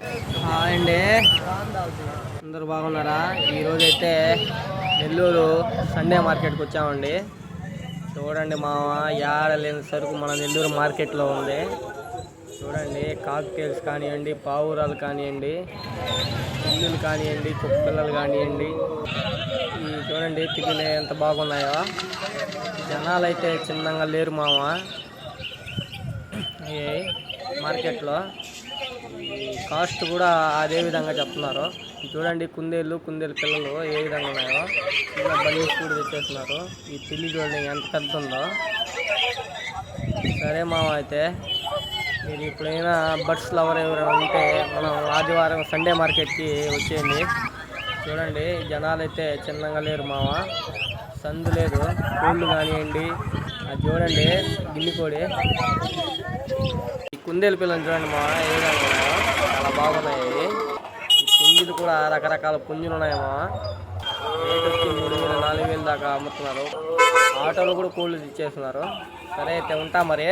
అండి, అందరూ బాగున్నారా? ఈరోజైతే నెల్లూరు సండే మార్కెట్కి వచ్చామండి. చూడండి మామ, ఏడలేని సరుకు మన నెల్లూరు మార్కెట్లో ఉంది. చూడండి, కాక్టైల్స్ కానివ్వండి, పావురాలు కానివ్వండి, పిల్లులు కానివ్వండి, కుక్కపిల్లలు కానివ్వండి, ఈ చూడండి పిల్లులు ఎంత బాగున్నాయో. జనాలు అయితే చిన్నగా లేరు మామ ఈ మార్కెట్లో. ఈ కాస్ట్ కూడా అదే విధంగా చెప్తున్నారు. చూడండి, కుందేలు పిల్లలు ఏ విధంగా ఉన్నాయో. చిన్న బండి కూడా తెచ్చేస్తున్నారు. ఈ పిల్లి చూడండి ఎంత పెద్ద ఉందో. సరే మామ, అయితే మీరు ఎప్పుడైనా బర్డ్స్ లవర్ ఎవరైనా ఉంటే మనం ఆదివారం సండే మార్కెట్కి వచ్చేయండి. చూడండి, జనాలు అయితే చిన్నగా లేరు మామ, సందు లేదు. కోళ్ళు కానివ్వండి, అది చూడండి గిల్లి కోడి. ఈ కుందేలు పిల్లలు చూడండి మామ ఏ విధంగా ఉన్నాయో, చాలా బాగున్నాయి. ఈ పుంజులు కూడా రకరకాల పుంజులు ఉన్నాయి మామ. రేట్ వచ్చి 3,000 4,000 దాకా అమ్ముతున్నారు. ఆటోలో కూడా కోళ్ళు ఇచ్చేస్తున్నారు. సరే అయితే ఉంటా మరి.